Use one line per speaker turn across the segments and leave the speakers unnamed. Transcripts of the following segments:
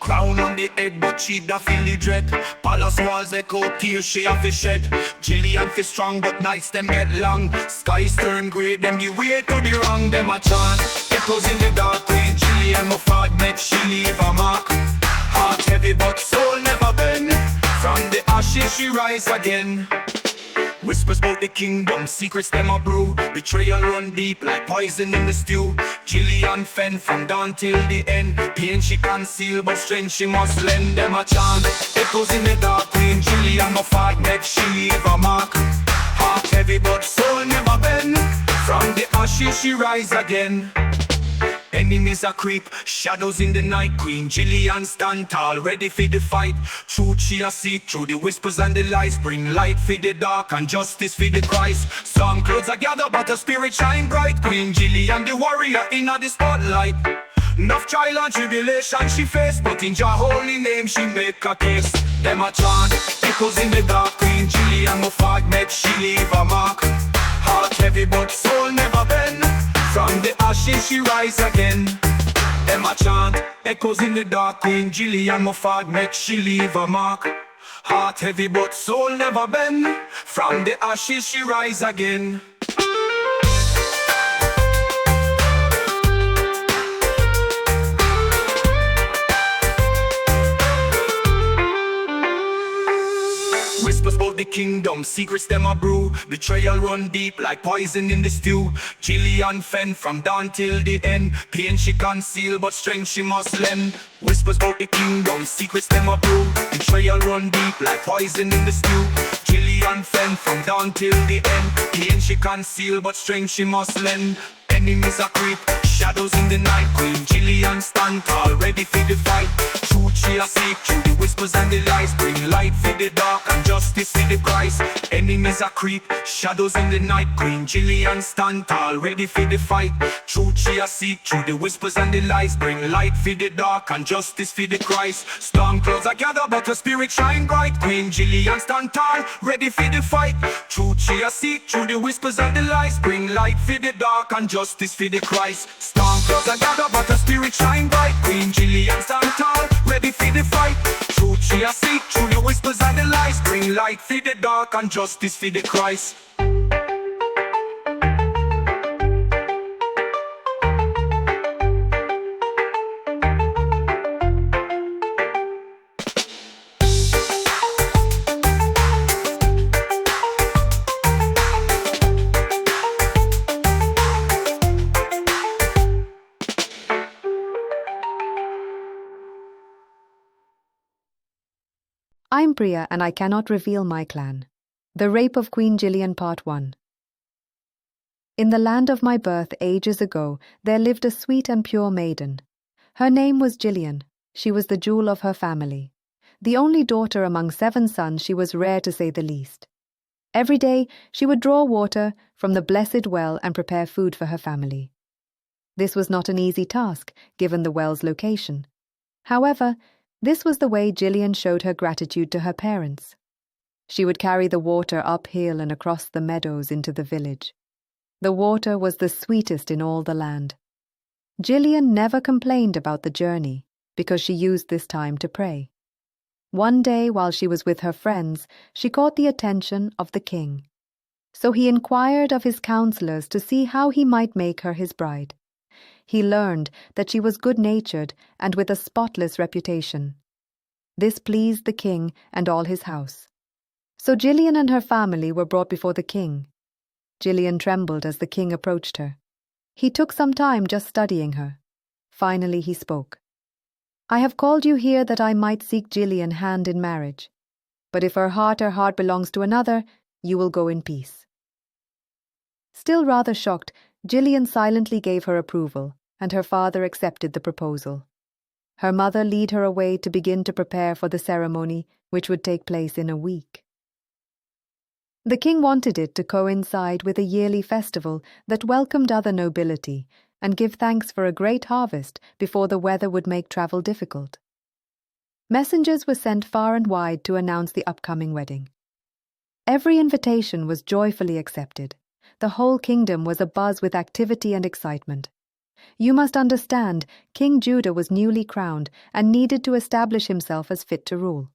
Crown on the head, but she da feel the dread. Palace walls echo, tears she have to shed. Jillian feel strong, but nights them get long. Skies turn grey, them give way to the wrong. Them a chant, echoes in the dark. Queen Jillian, my fag met, she leave a mark. Heart heavy, but soul never bend. From the ashes she rise again. Whispers about the kingdom, secrets them a brew. Betrayal run deep like poison in the stew. Jillian fend from dawn till the end. Pain she conceal, but strength she must lend. Them a chant, echoes in the dark. Queen Jillian, my fight neck, she leave a mark. Heart heavy, but soul never bend. From the ashes she rise again. Enemies are creep, shadows in the night. Queen Jillian stand tall, ready for the fight. Truth she a seek through the whispers and the lies. Bring light for the dark and justice for the Christ. Storm clouds are gathered, but her spirit shine bright. Queen Jillian, the warrior in the spotlight. Enough trial and tribulation she faced, but in Jah holy name she make a case. Them a chant, echoes in the dark. Queen Jillian, my fag met, she leave a mark. Heart heavy, but soul never bend. From the ashes she rise again. Them a chant, echoes in the dark. Queen Jillian, my fag met, she leave a mark. Heart heavy, but soul never bend. From the ashes she rise again. Whispers about the kingdom, secrets them a brew. Betrayal run deep like poison in the stew. Jillian fend from dawn till the end. Pain she conceal, but strength she must lend. Whispers about the kingdom, secrets them a brew. Betrayal run deep like poison in the stew. Jillian fend from dawn till the end. Pain she conceal, but strength she must lend. Enemies are creep, shadows in the night. Queen Jillian stand tall, ready for the fight. Truth she a seek through the whispers and the lies. Bring light for the dark and justice for the Christ. Enemies are creep, shadows in the night. Queen Jillian stand tall, ready for the fight. Truth she a seek through the whispers and the lies. Bring light for the dark and justice for the Christ. Storm clouds are gathered, but her spirit shine bright. Queen Jillian stand tall, ready for the fight. Truth she a seek through the whispers and the lies. Bring light for the dark and justice for the Christ. Storm clouds are gathered, but her spirit shine bright. Queen Jillian stand tall, ready for the fight. Truth she a seek through the whispers and the lies. Bring light for the dark and justice for the Christ.
I'm Priya and I cannot reveal my clan. The Rape of Queen Jillian Part 1. In the land of my birth ages ago, there lived a sweet and pure maiden. Her name was Jillian. She was the jewel of her family. The only daughter among 7 sons, she was rare to say the least. Every day, she would draw water from the blessed well and prepare food for her family. This was not an easy task, given the well's location. However, this was the way Jillian showed her gratitude to her parents. She would carry the water uphill and across the meadows into the village. The water was the sweetest in all the land. Jillian never complained about the journey because she used this time to pray. One day, while she was with her friends, she caught the attention of the king. So he inquired of his counselors to see how he might make her his bride. He learned that she was good-natured and with a spotless reputation. This pleased the king and all his house. So Jillian and her family were brought before the king. Jillian trembled as the king approached her. He took some time just studying her. Finally he spoke. "I have called you here that I might seek Jillian hand in marriage. But if her heart belongs to another, you will go in peace." Still rather shocked, Jillian silently gave her approval, and her father accepted the proposal. Her mother led her away to begin to prepare for the ceremony, which would take place in a week. The king wanted it to coincide with a yearly festival that welcomed other nobility and give thanks for a great harvest before the weather would make travel difficult. Messengers were sent far and wide to announce the upcoming wedding. Every invitation was joyfully accepted. The whole kingdom was abuzz with activity and excitement. You must understand, King Judah was newly crowned and needed to establish himself as fit to rule.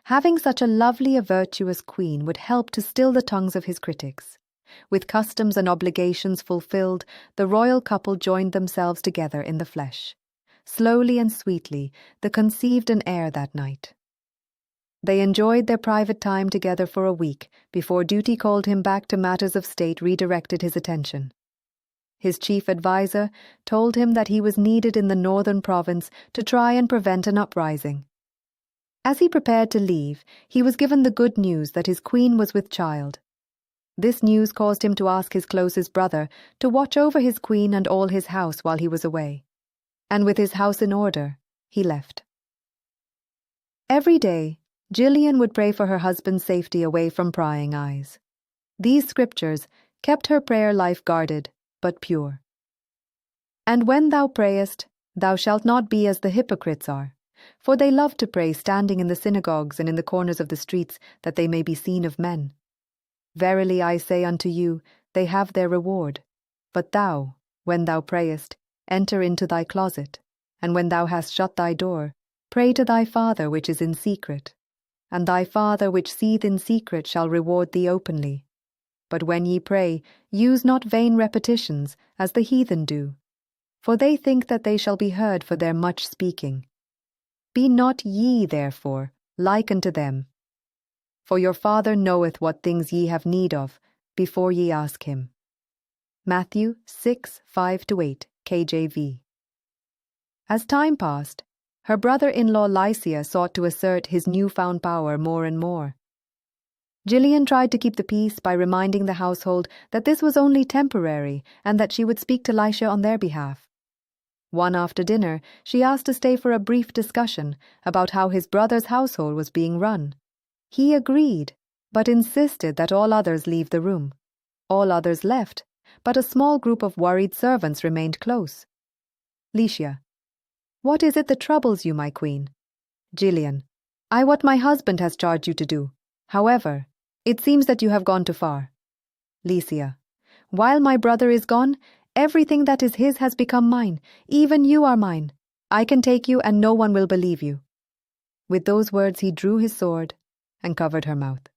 Having such a lovely, virtuous queen would help to still the tongues of his critics. With customs and obligations fulfilled, the royal couple joined themselves together in the flesh. Slowly and sweetly, they conceived an heir that night. They enjoyed their private time together for a week before duty called him back to matters of state redirected his attention. His chief advisor told him that he was needed in the northern province to try and prevent an uprising. As he prepared to leave, he was given the good news that his queen was with child. This news caused him to ask his closest brother to watch over his queen and all his house while he was away. And with his house in order, he left. Every day, Jillian would pray for her husband's safety away from prying eyes. These scriptures kept her prayer life guarded, but pure. And when thou prayest, thou shalt not be as the hypocrites are, for they love to pray standing in the synagogues and in the corners of the streets, that they may be seen of men. Verily I say unto you, they have their reward. But thou, when thou prayest, enter into thy closet, and when thou hast shut thy door, pray to thy Father which is in secret. And thy Father which seeth in secret shall reward thee openly. But when ye pray, use not vain repetitions, as the heathen do, for they think that they shall be heard for their much speaking. Be not ye, therefore, like unto them. For your Father knoweth what things ye have need of, before ye ask him. Matthew 6:5-8, KJV. As time passed, her brother-in-law Lycia sought to assert his newfound power more and more. Jillian tried to keep the peace by reminding the household that this was only temporary and that she would speak to Lycia on their behalf. One after dinner, she asked to stay for a brief discussion about how his brother's household was being run. He agreed, but insisted that all others leave the room. All others left, but a small group of worried servants remained close. Lycia: What is it that troubles you, my queen? Jillian: I what my husband has charged you to do. However, it seems that you have gone too far. Lycia: While my brother is gone, everything that is his has become mine. Even you are mine. I can take you and no one will believe you. With those words he drew his sword and covered her mouth.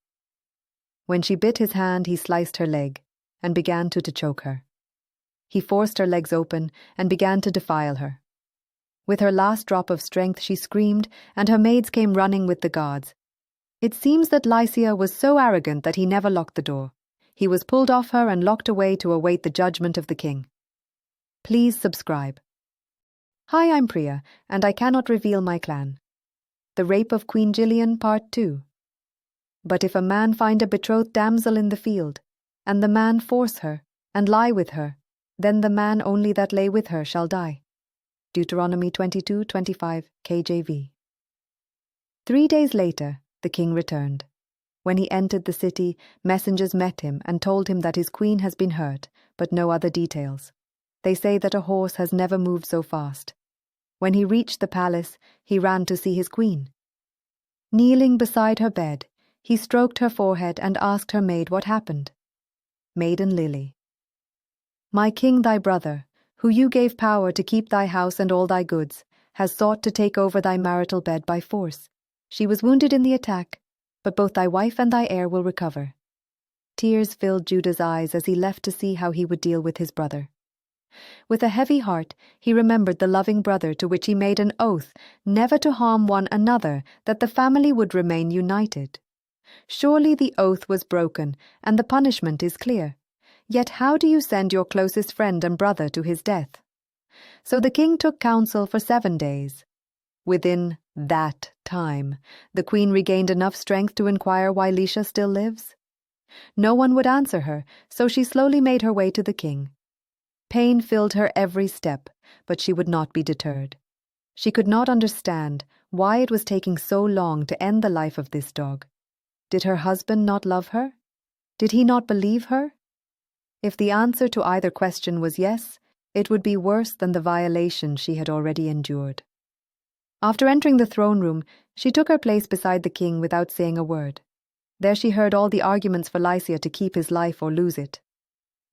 When she bit his hand, he sliced her leg and began to choke her. He forced her legs open and began to defile her. With her last drop of strength she screamed, and her maids came running with the guards. It seems that Lycia was so arrogant that he never locked the door. He was pulled off her and locked away to await the judgment of the king. Please subscribe. Hi, I'm Priya, and I cannot reveal my clan. The Rape of Queen Jillian, Part 2. But if a man find a betrothed damsel in the field, and the man force her, and lie with her, then the man only that lay with her shall die. Deuteronomy 22:25, KJV. 3 days later, the king returned. When he entered the city, messengers met him and told him that his queen has been hurt, but no other details. They say that a horse has never moved so fast. When he reached the palace, he ran to see his queen. Kneeling beside her bed, he stroked her forehead and asked her maid what happened. Maiden Lily: My king thy brother, who you gave power to keep thy house and all thy goods, has sought to take over thy marital bed by force. She was wounded in the attack, but both thy wife and thy heir will recover. Tears filled Judah's eyes as he left to see how he would deal with his brother. With a heavy heart, he remembered the loving brother to which he made an oath never to harm one another, that the family would remain united. Surely the oath was broken, and the punishment is clear. Yet how do you send your closest friend and brother to his death? So the king took counsel for 7 days. Within that time, the queen regained enough strength to inquire why Lycia still lives. No one would answer her, so she slowly made her way to the king. Pain filled her every step, but she would not be deterred. She could not understand why it was taking so long to end the life of this dog. Did her husband not love her? Did he not believe her? If the answer to either question was yes, it would be worse than the violation she had already endured. After entering the throne room, she took her place beside the king without saying a word. There she heard all the arguments for Lycia to keep his life or lose it.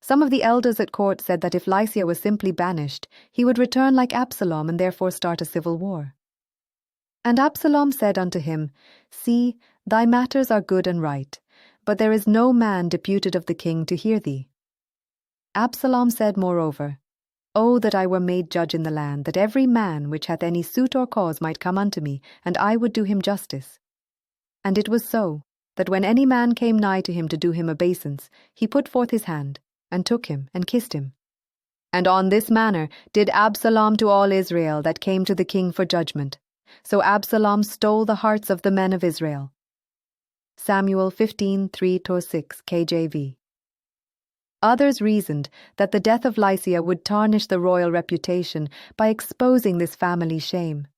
Some of the elders at court said that if Lycia was simply banished, he would return like Absalom and therefore start a civil war. And Absalom said unto him, See, thy matters are good and right, but there is no man deputed of the king to hear thee. Absalom said moreover, O that I were made judge in the land, that every man which hath any suit or cause might come unto me, and I would do him justice. And it was so, that when any man came nigh to him to do him obeisance, he put forth his hand, and took him, and kissed him. And on this manner did Absalom to all Israel that came to the king for judgment. So Absalom stole the hearts of the men of Israel. Samuel 15:3-6 KJV. Others reasoned that the death of Lycia would tarnish the royal reputation by exposing this family shame.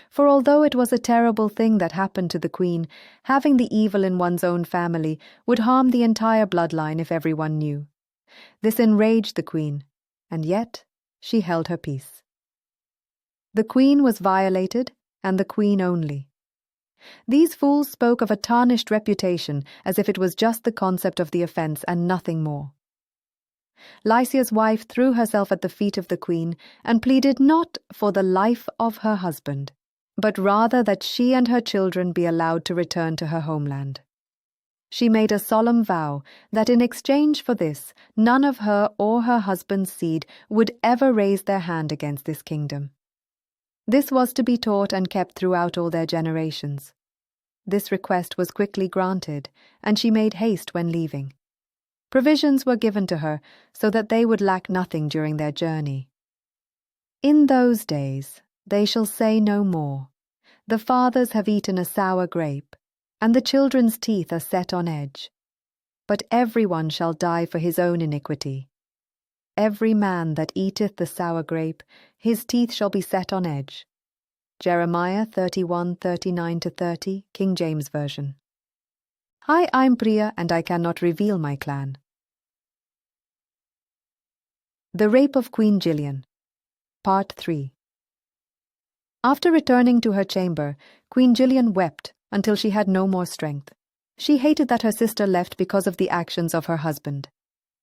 For although it was a terrible thing that happened to the queen, having the evil in one's own family would harm the entire bloodline if everyone knew. This enraged the queen, and yet she held her peace. The queen was violated, and the queen only. These fools spoke of a tarnished reputation as if it was just the concept of the offence and nothing more. Lycia's wife threw herself at the feet of the queen and pleaded not for the life of her husband, but rather that she and her children be allowed to return to her homeland. She made a solemn vow that in exchange for this, none of her or her husband's seed would ever raise their hand against this kingdom. This was to be taught and kept throughout all their generations. This request was quickly granted, and she made haste when leaving. Provisions were given to her so that they would lack nothing during their journey. In those days they shall say no more, The fathers have eaten a sour grape, and the children's teeth are set on edge. But everyone shall die for his own iniquity. Every man that eateth the sour grape, his teeth shall be set on edge. Jeremiah 31:39-30, King James Version. Hi, I'm Priya, and I cannot reveal my clan. The Rape of Queen Jillian, Part 3. After returning to her chamber, Queen Jillian wept until she had no more strength. She hated that her sister left because of the actions of her husband.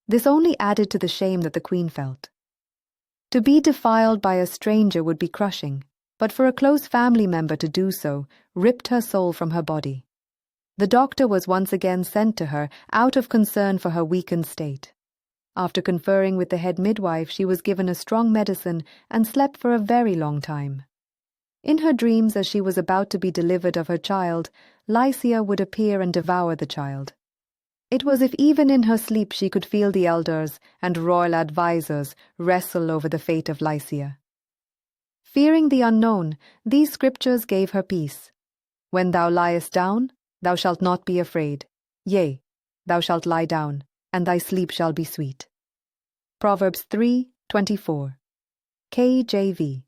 This only added to the shame that the queen felt. To be defiled by a stranger would be crushing, but for a close family member to do so ripped her soul from her body. The doctor was once again sent to her out of concern for her weakened state. After conferring with the head midwife, she was given a strong medicine and slept for a very long time. In her dreams, as she was about to be delivered of her child, Lycia would appear and devour the child. It was as if even in her sleep she could feel the elders and royal advisers wrestle over the fate of Lycia. Fearing the unknown, these scriptures gave her peace. When thou liest down, thou shalt not be afraid. Yea, thou shalt lie down, and thy sleep shall be sweet. Proverbs 3:24. KJV.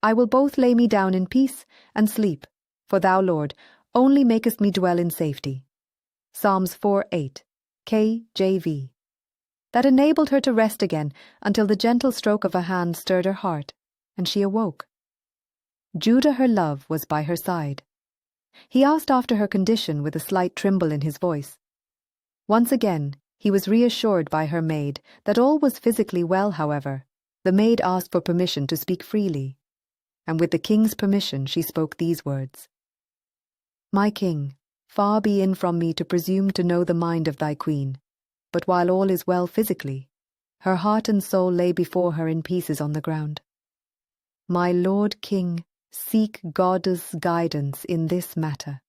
I will both lay me down in peace and sleep, for thou, Lord, only makest me dwell in safety. Psalms 4:8. KJV. That enabled her to rest again until the gentle stroke of a hand stirred her heart, and she awoke. Judah, her love, was by her side. He asked after her condition with a slight tremble in his voice. Once again, he was reassured by her maid that all was physically well, however. The maid asked for permission to speak freely, and with the king's permission she spoke these words. My king, far be it from me to presume to know the mind of thy queen, but while all is well physically, her heart and soul lay before her in pieces on the ground. My lord king, seek God's guidance in this matter,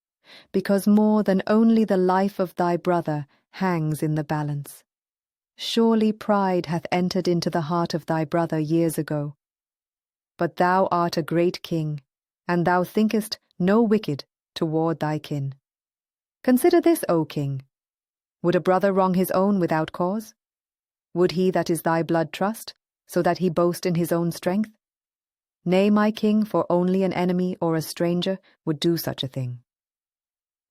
because more than only the life of thy brother hangs in the balance. Surely pride hath entered into the heart of thy brother years ago. But thou art a great king, and thou thinkest no wicked toward thy kin. Consider this, O king. Would a brother wrong his own without cause? Would he that is thy blood trust, so that he boast in his own strength? Nay, my king, for only an enemy or a stranger would do such a thing.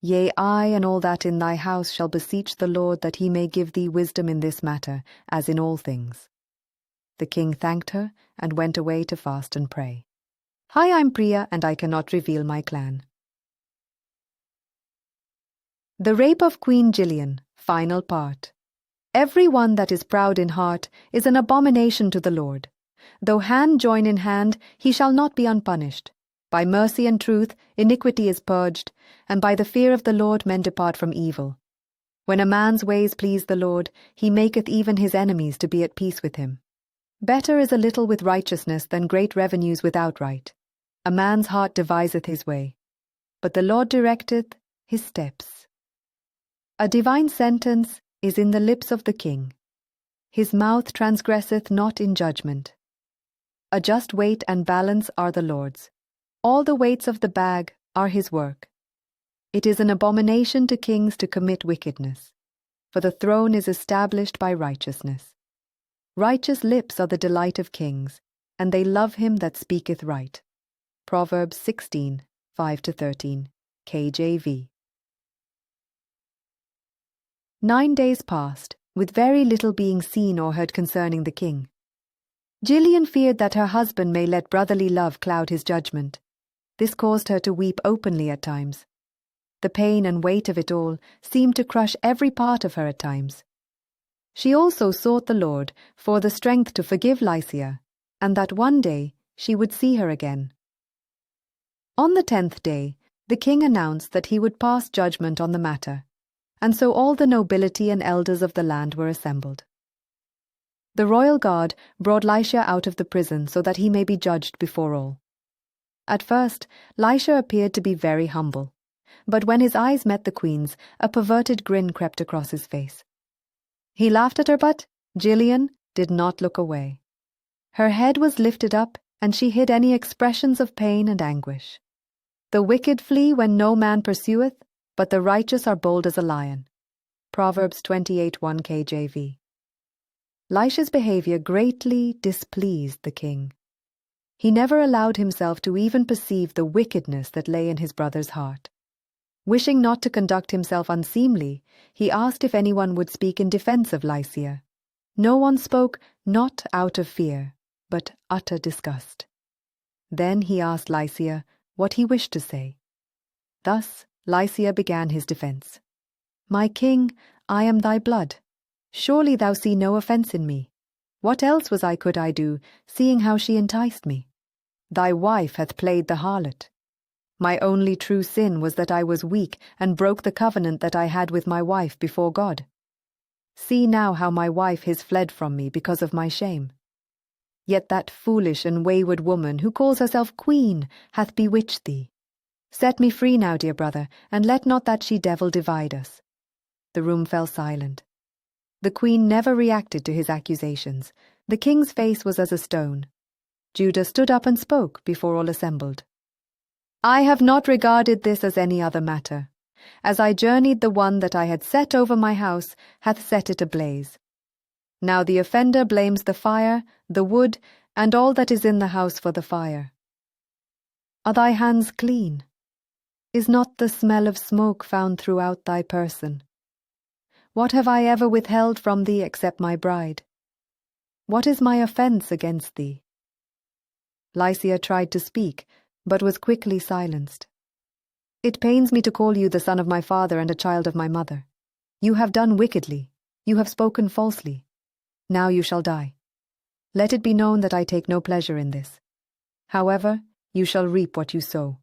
Yea, I and all that in thy house shall beseech the Lord that he may give thee wisdom in this matter, as in all things. The king thanked her and went away to fast and pray. Hi, I'm Priya, and I cannot reveal my clan. The Rape of Queen Jillian, Final Part. Every one that is proud in heart is an abomination to the Lord. Though hand join in hand, he shall not be unpunished. By mercy and truth iniquity is purged, and by the fear of the Lord men depart from evil. When a man's ways please the Lord, he maketh even his enemies to be at peace with him. Better is a little with righteousness than great revenues without right. A man's heart deviseth his way, but the Lord directeth his steps. A divine sentence is in the lips of the king. His mouth transgresseth not in judgment. A just weight and balance are the Lord's. All the weights of the bag are his work. It is an abomination to kings to commit wickedness, for the throne is established by righteousness. Righteous lips are the delight of kings, and they love him that speaketh right. Proverbs 16, 5-13, KJV. 9 days passed, with very little being seen or heard concerning the king. Jillian feared that her husband may let brotherly love cloud his judgment. This caused her to weep openly at times. The pain and weight of it all seemed to crush every part of her at times. She also sought the Lord for the strength to forgive Lycia, and that one day she would see her again. On the 10th day, the king announced that he would pass judgment on the matter, and so all the nobility and elders of the land were assembled. The royal guard brought Lycia out of the prison so that he may be judged before all. At first, Lycia appeared to be very humble, but when his eyes met the queen's, a perverted grin crept across his face. He laughed at her, but Jillian did not look away. Her head was lifted up, and she hid any expressions of pain and anguish. The wicked flee when no man pursueth, but the righteous are bold as a lion. Proverbs 28:1 KJV. Lycia's behavior greatly displeased the king. He never allowed himself to even perceive the wickedness that lay in his brother's heart. Wishing not to conduct himself unseemly, he asked if anyone would speak in defense of Lycia. No one spoke, not out of fear, but utter disgust. Then he asked Lycia what he wished to say. Thus Lycia began his defense. "My king, I am thy blood. Surely thou see no offence in me. What else could I do, seeing how she enticed me? Thy wife hath played the harlot. My only true sin was that I was weak and broke the covenant that I had with my wife before God. See now how my wife is fled from me because of my shame. Yet that foolish and wayward woman who calls herself queen hath bewitched thee. Set me free now, dear brother, and let not that she-devil divide us." The room fell silent. The queen never reacted to his accusations. The king's face was as a stone. Judah stood up and spoke before all assembled. "I have not regarded this as any other matter. As I journeyed, the one that I had set over my house hath set it ablaze. Now the offender blames the fire, the wood, and all that is in the house for the fire. Are thy hands clean? Is not the smell of smoke found throughout thy person? What have I ever withheld from thee except my bride? What is my offence against thee?" Lycia tried to speak, but was quickly silenced. "It pains me to call you the son of my father and a child of my mother. You have done wickedly. You have spoken falsely. Now you shall die. Let it be known that I take no pleasure in this. However, you shall reap what you sow."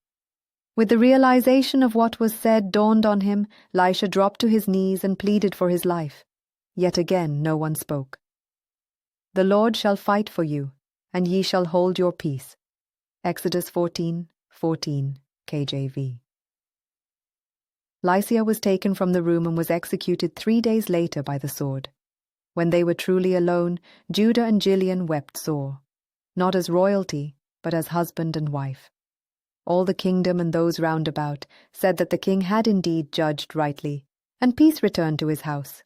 With the realization of what was said dawned on him, Lycia dropped to his knees and pleaded for his life. Yet again no one spoke. "The Lord shall fight for you, and ye shall hold your peace." Exodus 14:14 KJV. Lycia was taken from the room and was executed 3 days later by the sword. When they were truly alone, Judah and Jillian wept sore, not as royalty, but as husband and wife. All the kingdom and those round about said that the king had indeed judged rightly, and peace returned to his house.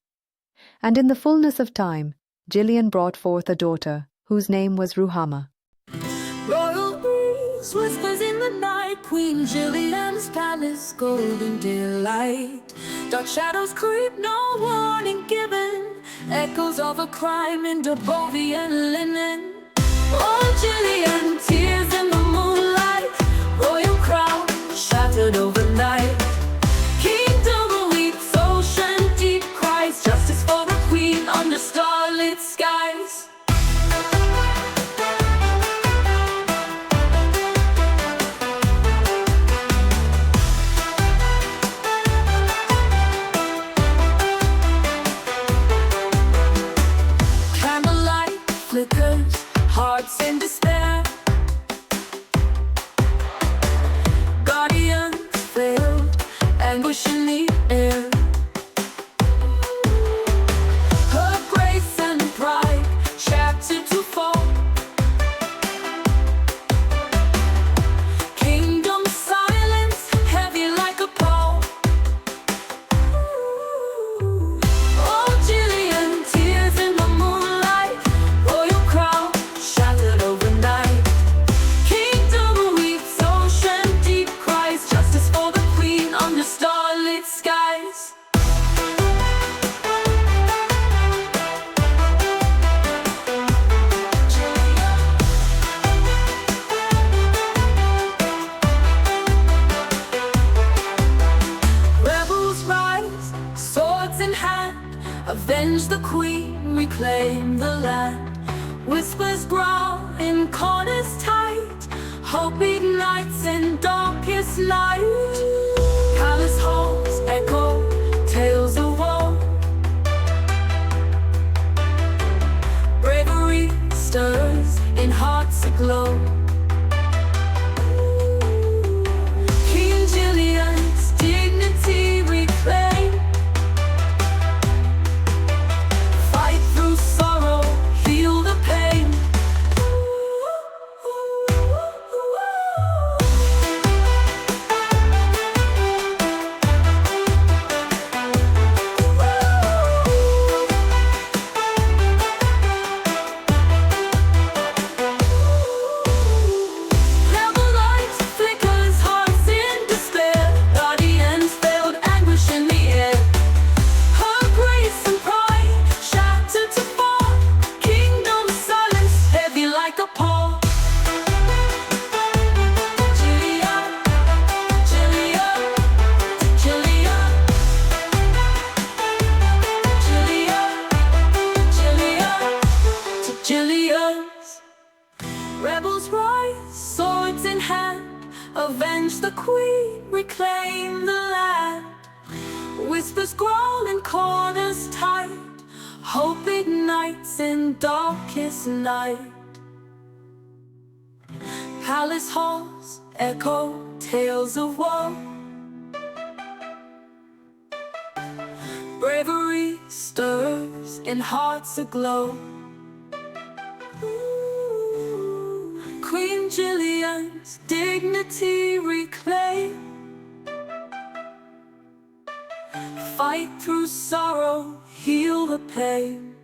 And in the fullness of time, Jillian brought forth a daughter, whose name was Ruhamah.
Royal breeze whispers in the night, Queen Jillian's palace, golden delight. Dark shadows creep, no warning given, echoes of a crime in Dubovian linen. Oh, Jillian, tears in the moonlight, royal crown shattered overnight. Kingdom weeps, ocean deep cries, justice for the queen. reclaim the land. Whispers growl in corners tight, hope ignites in darkest night. Palace halls echo tales of woe, bravery stirs in hearts aglow. Queen Jillian's dignity reclaim, fight through sorrow, heal the pain. Rebels rise, swords in hand, avenge the queen, reclaim the land. Whispers growl in corners tight, hope ignites in darkest night. Palace halls echo tales of woe, bravery stirs in hearts aglow. Queen Jillian's dignity reclaim, fight through sorrow, heal the pain.